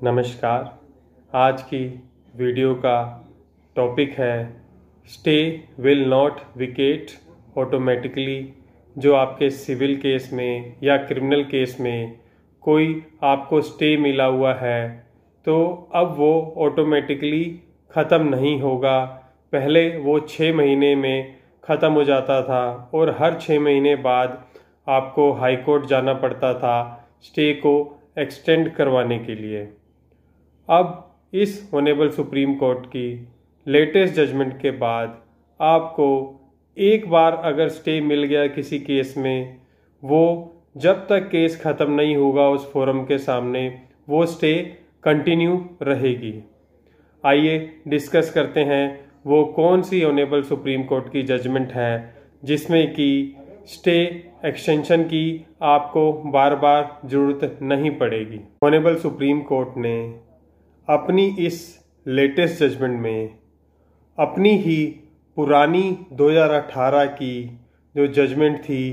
नमस्कार। आज की वीडियो का टॉपिक है stay will not wicket automatically. जो आपके सिविल केस में या क्रिमिनल केस में कोई आपको स्टे मिला हुआ है तो अब वो ऑटोमेटिकली ख़त्म नहीं होगा। पहले वो 6 महीने में ख़त्म हो जाता था और हर 6 महीने बाद आपको हाई कोर्ट जाना पड़ता था स्टे को एक्सटेंड करवाने के लिए। अब इस ऑनरेबल सुप्रीम कोर्ट की लेटेस्ट जजमेंट के बाद आपको एक बार अगर स्टे मिल गया किसी केस में, वो जब तक केस ख़त्म नहीं होगा उस फोरम के सामने वो स्टे कंटिन्यू रहेगी। आइए डिस्कस करते हैं वो कौन सी ऑनरेबल सुप्रीम कोर्ट की जजमेंट है जिसमें कि स्टे एक्सटेंशन की आपको बार बार ज़रूरत नहीं पड़ेगी। ऑनरेबल सुप्रीम कोर्ट ने अपनी इस लेटेस्ट जजमेंट में अपनी ही पुरानी 2018 की जो जजमेंट थी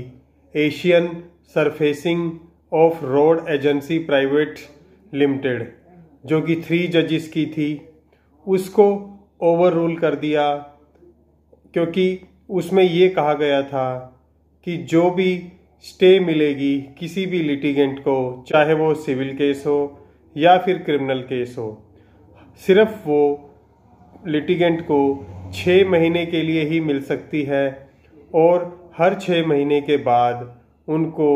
Asian surfacing of road agency private limited, जो कि 3 जजेस की थी, उसको ओवर रूल कर दिया। क्योंकि उसमें ये कहा गया था कि जो भी स्टे मिलेगी किसी भी लिटिगेंट को, चाहे वो सिविल केस हो या फिर क्रिमिनल केस हो, सिर्फ वो लिटिगेंट को 6 महीने के लिए ही मिल सकती है और हर 6 महीने के बाद उनको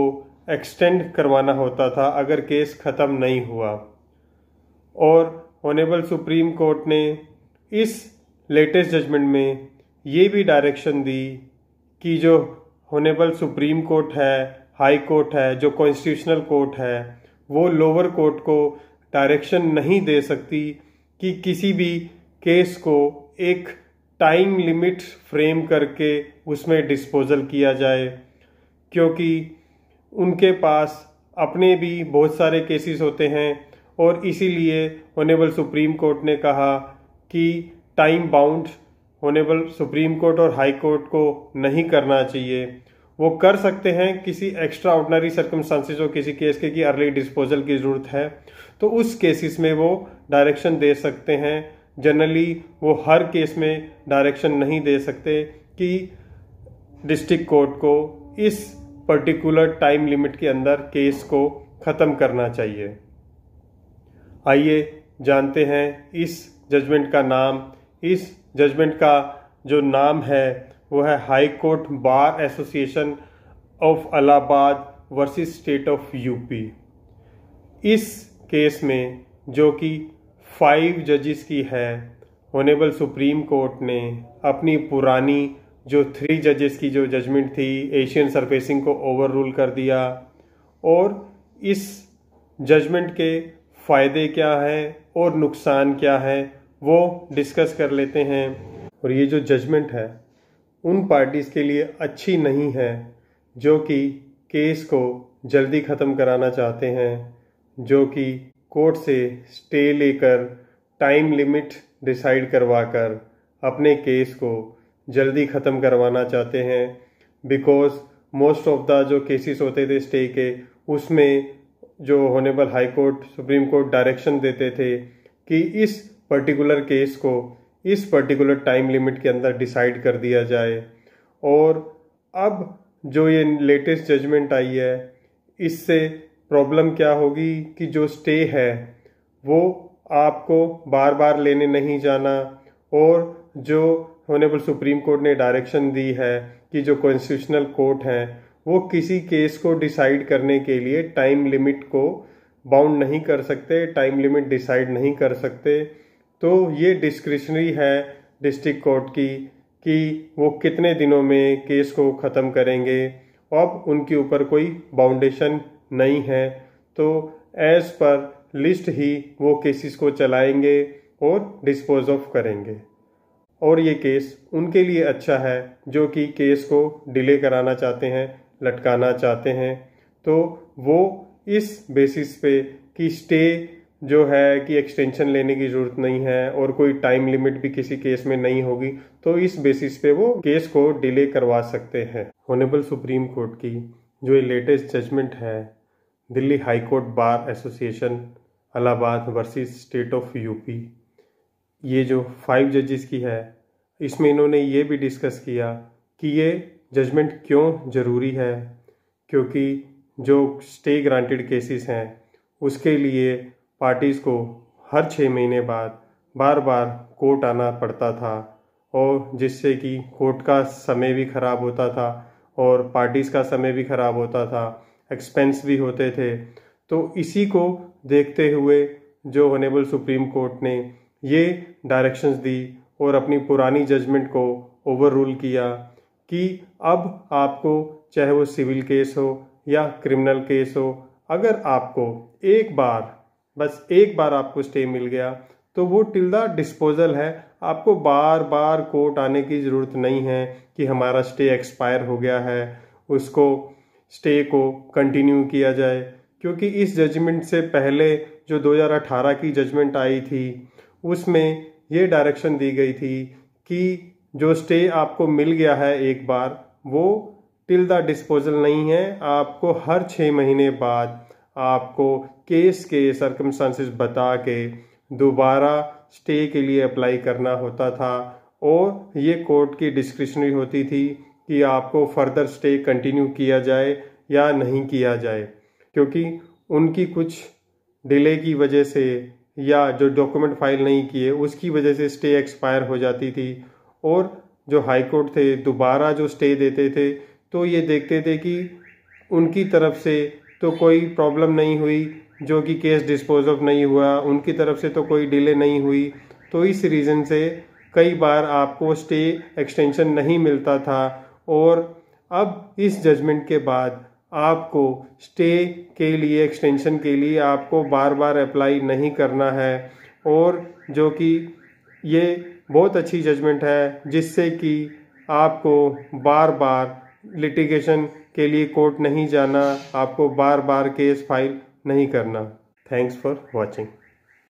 एक्सटेंड करवाना होता था अगर केस ख़त्म नहीं हुआ। और ऑनरेबल सुप्रीम कोर्ट ने इस लेटेस्ट जजमेंट में ये भी डायरेक्शन दी कि जो ऑनरेबल सुप्रीम कोर्ट है, हाई कोर्ट है, जो कॉन्स्टिट्यूशनल कोर्ट है, वो लोअर कोर्ट को डायरेक्शन नहीं दे सकती कि किसी भी केस को एक टाइम लिमिट फ्रेम करके उसमें डिस्पोजल किया जाए, क्योंकि उनके पास अपने भी बहुत सारे केसेस होते हैं। और इसीलिए ऑनरेबल सुप्रीम कोर्ट ने कहा कि time bound honourable supreme court और हाई कोर्ट को नहीं करना चाहिए। वो कर सकते हैं किसी एक्स्ट्रा ऑर्डिनरी सर्कमस्टांसेस हो किसी केस के कि अर्ली डिस्पोजल की ज़रूरत है तो उस केसेस में वो डायरेक्शन दे सकते हैं। जनरली वो हर केस में डायरेक्शन नहीं दे सकते कि डिस्ट्रिक्ट कोर्ट को इस पर्टिकुलर टाइम लिमिट के अंदर केस को ख़त्म करना चाहिए। आइए जानते हैं इस जजमेंट का नाम। इस जजमेंट का जो नाम है वो है high court bar association of Allahabad versus state of UP. इस केस में जो कि 5 जजेस की है, ऑनरेबल सुप्रीम कोर्ट ने अपनी पुरानी जो 3 जजेस की जो जजमेंट थी एशियन सरफेसिंग को ओवर रूल कर दिया। और इस जजमेंट के फ़ायदे क्या हैं और नुकसान क्या है वो डिस्कस कर लेते हैं। और ये जो जजमेंट है उन पार्टीज़ के लिए अच्छी नहीं है जो कि केस को जल्दी ख़त्म कराना चाहते हैं, जो कि कोर्ट से स्टे लेकर टाइम लिमिट डिसाइड करवाकर अपने केस को जल्दी ख़त्म करवाना चाहते हैं। बिकॉज मोस्ट ऑफ द जो केसेस होते थे स्टे के, उसमें जो honourable high court supreme court direction देते थे कि इस पर्टिकुलर केस को इस पर्टिकुलर टाइम लिमिट के अंदर डिसाइड कर दिया जाए। और अब जो ये लेटेस्ट जजमेंट आई है इससे प्रॉब्लम क्या होगी कि जो स्टे है वो आपको बार बार लेने नहीं जाना। और जो ऑनरेबल सुप्रीम कोर्ट ने डायरेक्शन दी है कि जो कॉन्स्टिट्यूशनल कोर्ट है वो किसी केस को डिसाइड करने के लिए टाइम लिमिट को बाउंड नहीं कर सकते, टाइम लिमिट डिसाइड नहीं कर सकते। तो ये डिस्क्रिशनरी है डिस्ट्रिक्ट कोर्ट की कि वो कितने दिनों में केस को ख़त्म करेंगे। अब उनके ऊपर कोई बाउंडेशन नहीं है, तो एज़ पर लिस्ट ही वो केसेस को चलाएंगे और डिस्पोज ऑफ करेंगे। और ये केस उनके लिए अच्छा है जो कि केस को डिले कराना चाहते हैं, लटकाना चाहते हैं। तो वो इस बेसिस पे कि स्टे जो है कि एक्सटेंशन लेने की ज़रूरत नहीं है और कोई टाइम लिमिट भी किसी केस में नहीं होगी, तो इस बेसिस पे वो केस को डिले करवा सकते हैं। ऑनरेबल सुप्रीम कोर्ट की जो ये लेटेस्ट जजमेंट है Delhi high court bar association Allahabad versus state of UP. ये जो 5 जजेस की है, इसमें इन्होंने ये भी डिस्कस किया कि ये जजमेंट क्यों ज़रूरी है, क्योंकि जो स्टे ग्रांटेड केसेस हैं उसके लिए पार्टीज़ को हर 6 महीने बाद बार बार कोर्ट आना पड़ता था, और जिससे कि कोर्ट का समय भी ख़राब होता था और पार्टीज़ का समय भी ख़राब होता था, एक्सपेंस भी होते थे। तो इसी को देखते हुए जो ऑनरेबल सुप्रीम कोर्ट ने ये डायरेक्शंस दी और अपनी पुरानी जजमेंट को ओवर रूल किया कि अब आपको चाहे वो सिविल केस हो या क्रिमिनल केस हो, अगर आपको बस एक बार आपको स्टे मिल गया तो वो टिल द डिस्पोजल है। आपको बार बार कोर्ट आने की ज़रूरत नहीं है कि हमारा स्टे एक्सपायर हो गया है, उसको स्टे को कंटिन्यू किया जाए। क्योंकि इस जजमेंट से पहले जो 2018 की जजमेंट आई थी उसमें ये डायरेक्शन दी गई थी कि जो स्टे आपको मिल गया है एक बार, वो टिल द डिस्पोजल नहीं है। आपको हर 6 महीने बाद आपको केस के सर्कमस्टांसेस बता के दोबारा स्टे के लिए अप्लाई करना होता था, और ये कोर्ट की डिस्क्रिशनरी होती थी कि आपको फर्दर स्टे कंटिन्यू किया जाए या नहीं किया जाए। क्योंकि उनकी कुछ डिले की वजह से या जो डॉक्यूमेंट फाइल नहीं किए उसकी वजह से स्टे एक्सपायर हो जाती थी, और जो हाई कोर्ट थे दोबारा जो स्टे देते थे तो ये देखते थे कि उनकी तरफ से तो कोई प्रॉब्लम नहीं हुई, जो कि केस डिस्पोज ऑफ नहीं हुआ, उनकी तरफ से तो कोई डिले नहीं हुई। तो इस रीज़न से कई बार आपको स्टे एक्सटेंशन नहीं मिलता था, और अब इस जजमेंट के बाद आपको स्टे के लिए एक्सटेंशन के लिए आपको बार बार अप्लाई नहीं करना है, और जो कि ये बहुत अच्छी जजमेंट है जिससे कि आपको बार बार लिटिगेशन के लिए कोर्ट नहीं जाना, आपको बार बार केस फाइल नहीं करना। Thanks for watching.